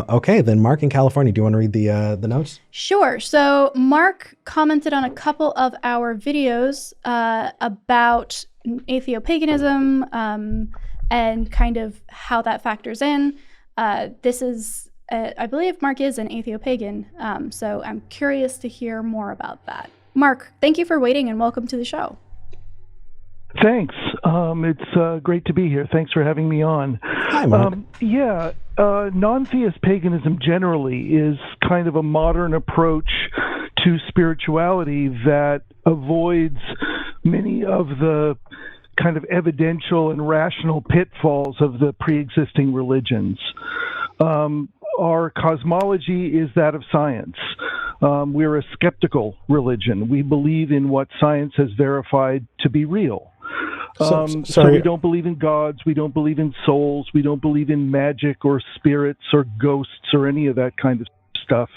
Okay, then Mark in California, do you want to read the notes? Sure. So Mark commented on a couple of our videos about atheopaganism and kind of how that factors in. This is, I believe Mark is an atheopagan, so I'm curious to hear more about that. Mark, thank you for waiting and welcome to the show. Thanks. It's great to be here. Thanks for having me on. Hi, Mark. Non-theist paganism generally is kind of a modern approach to spirituality that avoids many of the kind of evidential and rational pitfalls of the pre-existing religions. Our cosmology is that of science. We're a skeptical religion. We believe in what science has verified to be real. So we don't believe in gods, we don't believe in souls, we don't believe in magic or spirits or ghosts or any of that kind of stuff.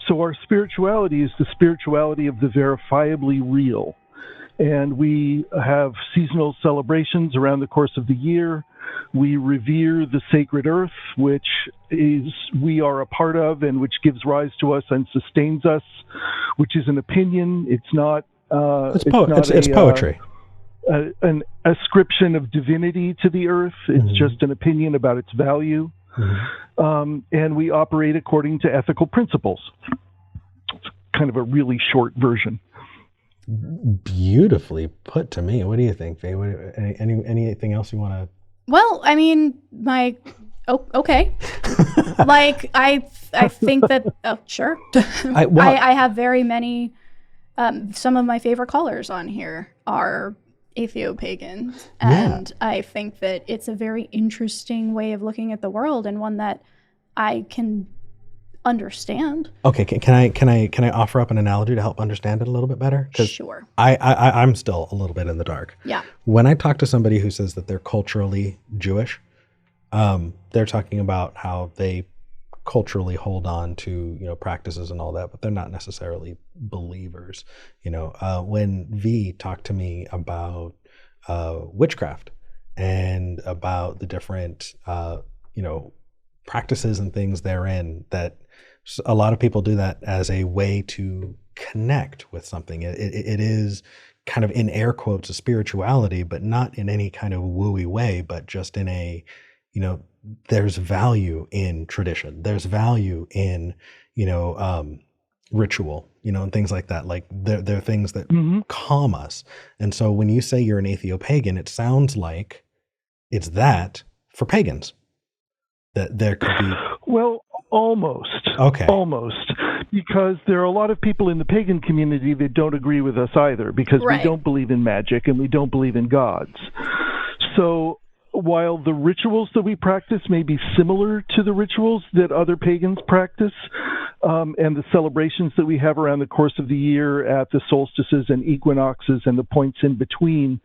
So our spirituality is the spirituality of the verifiably real. And we have seasonal celebrations around the course of the year. We revere the sacred earth, which we are a part of and which gives rise to us and sustains us, which is an opinion. It's not. It's poetry. An ascription of divinity to the earth. It's just an opinion about its value. And we operate according to ethical principles. It's kind of a really short version. Beautifully put to me. What do you think, Faye? Anything else you want to? Well, I mean, okay. Like, I think that, sure. I have very many, some of my favorite callers on here are atheopagans. And I think that it's a very interesting way of looking at the world and one that I can understand. Okay, can I offer up an analogy to help understand it a little bit better? Sure. I'm still a little bit in the dark. Yeah. When I talk to somebody who says that they're culturally Jewish, they're talking about how they culturally hold on to practices and all that, but they're not necessarily believers. When V talked to me about witchcraft and about the different practices and things therein, that a lot of people do that as a way to connect with something. It is kind of, in air quotes, a spirituality, but not in any kind of wooey way, but just in a, there's value in tradition. There's value in, ritual, and things like that. Like they're things that calm us. And so when you say you're an atheopagan, it sounds like it's that for pagans. That there could be... Well, almost. Okay. Almost. Because there are a lot of people in the pagan community that don't agree with us either, because we don't believe in magic and we don't believe in gods. So while the rituals that we practice may be similar to the rituals that other pagans practice, and the celebrations that we have around the course of the year at the solstices and equinoxes and the points in between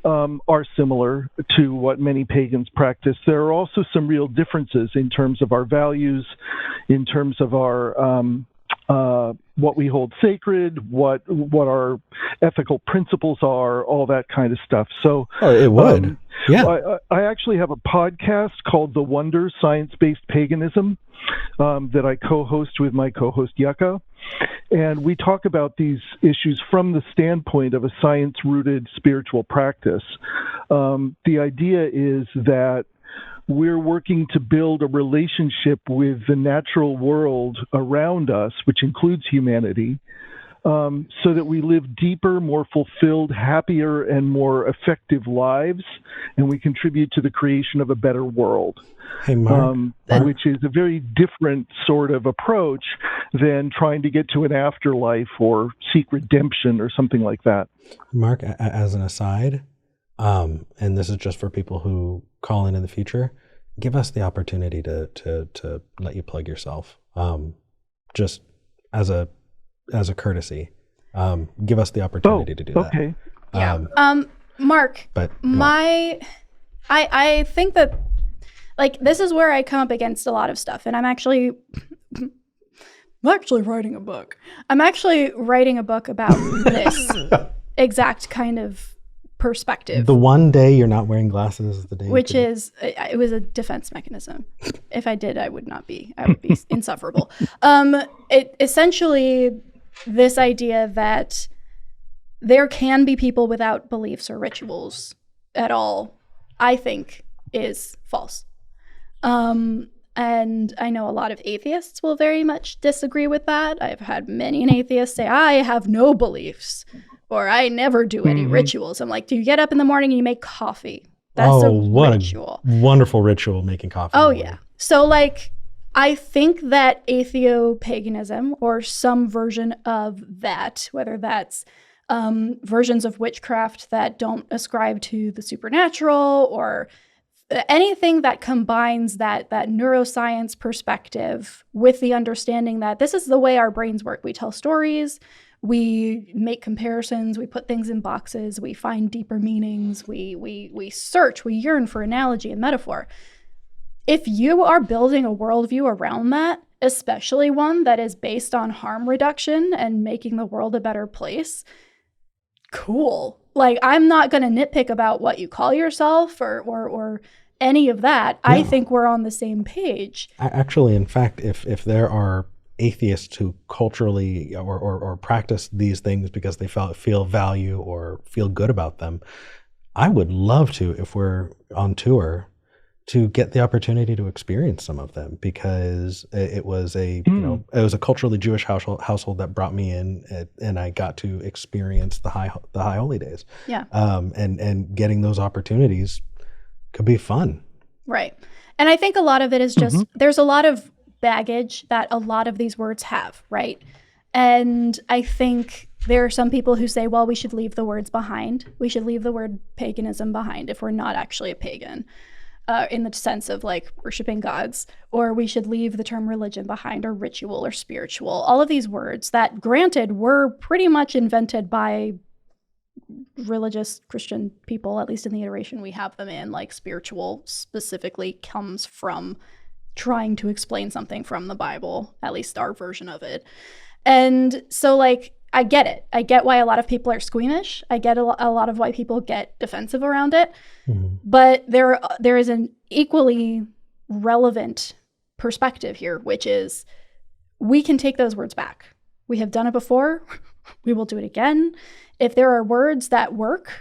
are similar to what many pagans practice, there are also some real differences in terms of our values, in terms of our what we hold sacred, what our ethical principles are, all that kind of stuff. So it would. I actually have a podcast called The Wonder, Science-Based Paganism, that I co-host with my co-host Yucca. And we talk about these issues from the standpoint of a science-rooted spiritual practice. The idea is that we're working to build a relationship with the natural world around us, which includes humanity, so that we live deeper, more fulfilled, happier, and more effective lives, and we contribute to the creation of a better world. Hey, Mark. Which is a very different sort of approach than trying to get to an afterlife or seek redemption or something like that. Mark, as an aside, and this is just for people who call in the future, give us the opportunity to let you plug yourself. Just as a courtesy, give us the opportunity to do that. Okay. Mark, but I think that, like, this is where I come up against a lot of stuff, and I'm actually writing a book. I'm actually writing a book about this exact kind of perspective. The one day you're not wearing glasses is the day. Which is, it was a defense mechanism. If I did, I would be insufferable. It essentially, this idea that there can be people without beliefs or rituals at all, I think is false. And I know a lot of atheists will very much disagree with that. I've had many an atheist say, I have no beliefs, or I never do any rituals. I'm like, do you get up in the morning and you make coffee? That's a ritual. A wonderful ritual, making coffee. Oh, yeah. So, like, I think that atheopaganism, or some version of that, whether that's versions of witchcraft that don't ascribe to the supernatural, or anything that combines that neuroscience perspective with the understanding that this is the way our brains work. We tell stories, we make comparisons, we put things in boxes, we find deeper meanings, we search, we yearn for analogy and metaphor. If you are building a worldview around that, especially one that is based on harm reduction and making the world a better place, cool. Like, I'm not going to nitpick about what you call yourself or any of that. No. I think we're on the same page. Actually, in fact, if there are atheists who culturally or practice these things because they feel value or feel good about them, I would love to, if we're on tour, to get the opportunity to experience some of them, because it was it was a culturally Jewish household that brought me in, and I got to experience the high holy days. Yeah. And getting those opportunities could be fun. Right. And I think a lot of it is just there's a lot of baggage that a lot of these words have, right? And I think there are some people who say, well, we should leave the words behind. We should leave the word paganism behind if we're not actually a pagan. In the sense of like worshiping gods, or we should leave the term religion behind, or ritual or spiritual. All of these words that, granted, were pretty much invented by religious Christian people, at least in the iteration we have them in. Like, spiritual specifically comes from trying to explain something from the Bible, at least our version of it. And so, like, I get it. I get why a lot of people are squeamish. I get a lot of why people get defensive around it. But there is an equally relevant perspective here, which is we can take those words back. We have done it before. We will do it again. If there are words that work,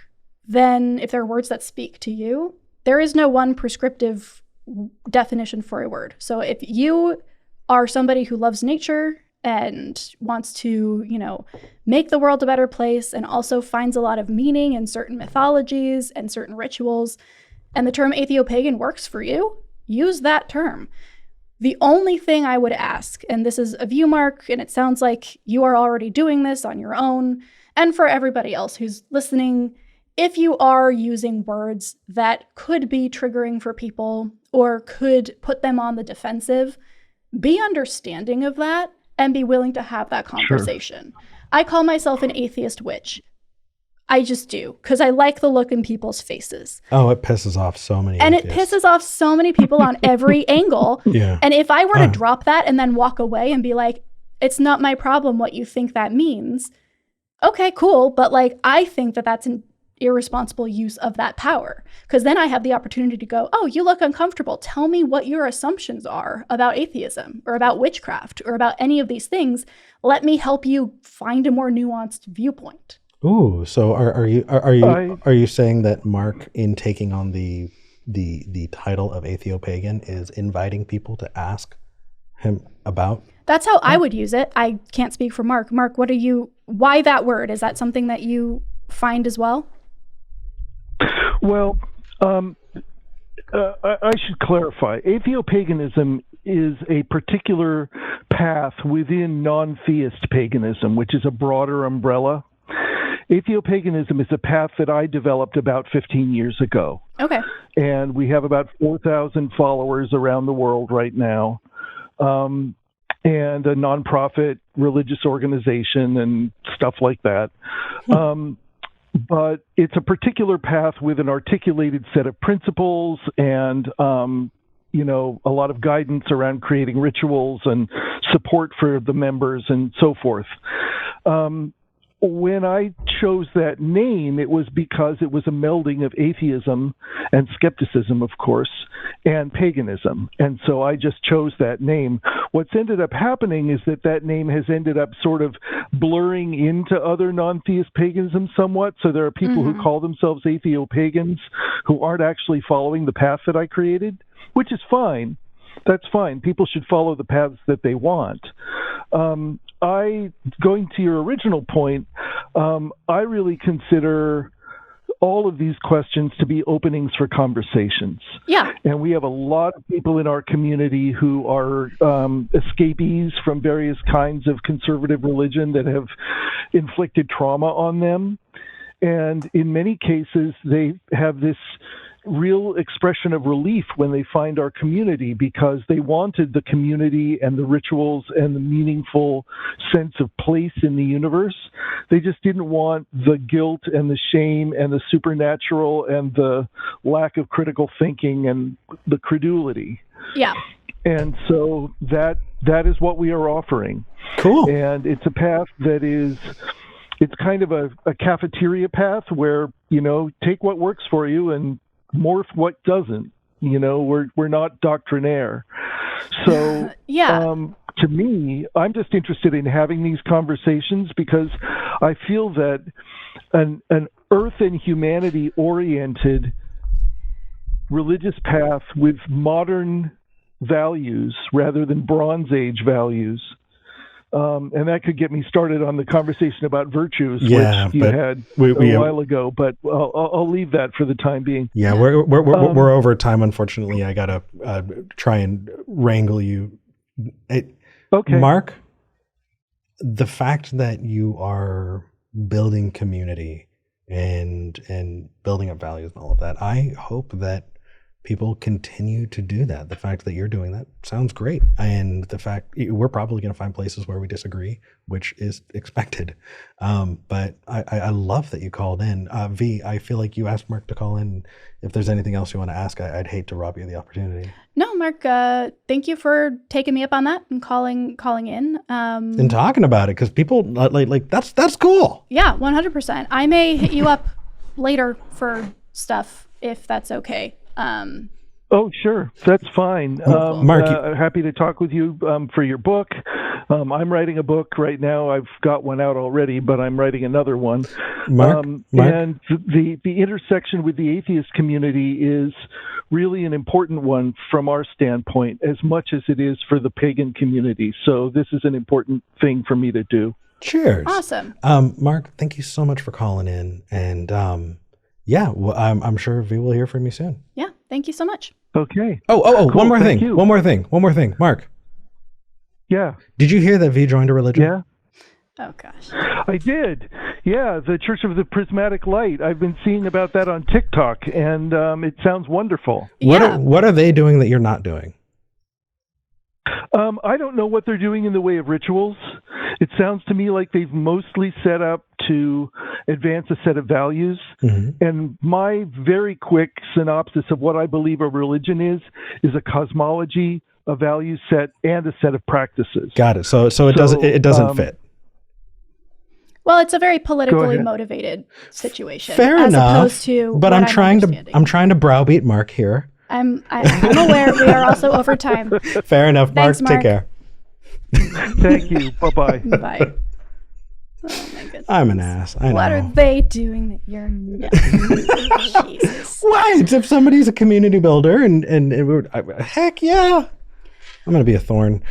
then if there are words that speak to you, there is no one prescriptive definition for a word. So if you are somebody who loves nature and wants to, make the world a better place, and also finds a lot of meaning in certain mythologies and certain rituals, and the term atheopagan works for you, use that term. The only thing I would ask, and this is of you, Mark, and it sounds like you are already doing this on your own, and for everybody else who's listening, if you are using words that could be triggering for people or could put them on the defensive, be understanding of that and be willing to have that conversation. Sure. I call myself an atheist witch. I just do, because I like the look in people's faces. Oh, it pisses off so many And atheists. It pisses off so many people on every angle. Yeah. And if I were to drop that and then walk away and be like, it's not my problem what you think that means, okay, cool. But like, I think that that's an irresponsible use of that power, because then I have the opportunity to go, oh, you look uncomfortable. Tell me what your assumptions are about atheism or about witchcraft or about any of these things. Let me help you find a more nuanced viewpoint. Ooh, so are you saying that Mark, in taking on the title of atheopagan, is inviting people to ask him about? That's how I would use it. I can't speak for Mark. Mark, why that word? Is that something that you find as well? Well, I should clarify. Atheopaganism is a particular path within non-theist paganism, which is a broader umbrella. Atheopaganism is a path that I developed about 15 years ago. Okay. And we have about 4,000 followers around the world right now, and a nonprofit religious organization and stuff like that. But it's a particular path with an articulated set of principles and, a lot of guidance around creating rituals and support for the members and so forth. when I chose that name, it was because it was a melding of atheism and skepticism, of course, and paganism. And so I just chose that name. What's ended up happening is that name has ended up sort of blurring into other non-theist paganism somewhat. So there are people who call themselves atheopagans who aren't actually following the path that I created, which is fine. That's fine. People should follow the paths that they want. Going to your original point, I really consider all of these questions to be openings for conversations. Yeah. And we have a lot of people in our community who are escapees from various kinds of conservative religion that have inflicted trauma on them. And in many cases, they have this real expression of relief when they find our community, because they wanted the community and the rituals and the meaningful sense of place in the universe. They just didn't want the guilt and the shame and the supernatural and the lack of critical thinking and the credulity. Yeah. And so that is what we are offering. Cool. And it's a path that is, it's kind of a cafeteria path where, take what works for you and morph what doesn't. We're not doctrinaire. So to me, I'm just interested in having these conversations because I feel that an earth and humanity oriented religious path with modern values rather than Bronze Age values. And that could get me started on the conversation about virtues, which you had a while ago. But I'll leave that for the time being. Yeah, we're over time. Unfortunately, I gotta try and wrangle you. Okay, Mark. The fact that you are building community and building up values and all of that, I hope that people continue to do that. The fact that you're doing that sounds great. And the fact we're probably going to find places where we disagree, which is expected. But I love that you called in. V, I feel like you asked Mark to call in. If there's anything else you want to ask, I'd hate to rob you of the opportunity. No, Mark, thank you for taking me up on that and calling in. And talking about it, because people like that's cool. Yeah, 100%. I may hit you up later for stuff if that's okay. Oh, sure. That's fine. Mark, happy to talk with you for your book. I'm writing a book right now. I've got one out already, but I'm writing another one. Mark? And the intersection with the atheist community is really an important one from our standpoint, as much as it is for the pagan community. So this is an important thing for me to do. Cheers. Awesome. Mark, thank you so much for calling in. And well, I'm sure V will hear from you soon. Yeah, thank you so much. Okay. Oh, cool. One more thing. Mark. Yeah. Did you hear that V joined a religion? Yeah. Oh, gosh. I did. Yeah, the Church of the Prismatic Light. I've been seeing about that on TikTok, and it sounds wonderful. What are they doing that you're not doing? I don't know what they're doing in the way of rituals. It sounds to me like they've mostly set up to advance a set of values. Mm-hmm. And my very quick synopsis of what I believe a religion is a cosmology, a value set, and a set of practices. Got it. So it doesn't fit. Well, it's a very politically motivated situation. Fair as enough. Opposed to but I'm trying to browbeat Mark here. I'm aware we are also over time. Fair enough, Mark. Thanks, Mark. Take care. Thank you. Bye-bye. Bye. Oh, my goodness. I'm an ass. I know. What are they doing that you're not? Jesus. What? If somebody's a community builder and heck yeah. I'm going to be a thorn.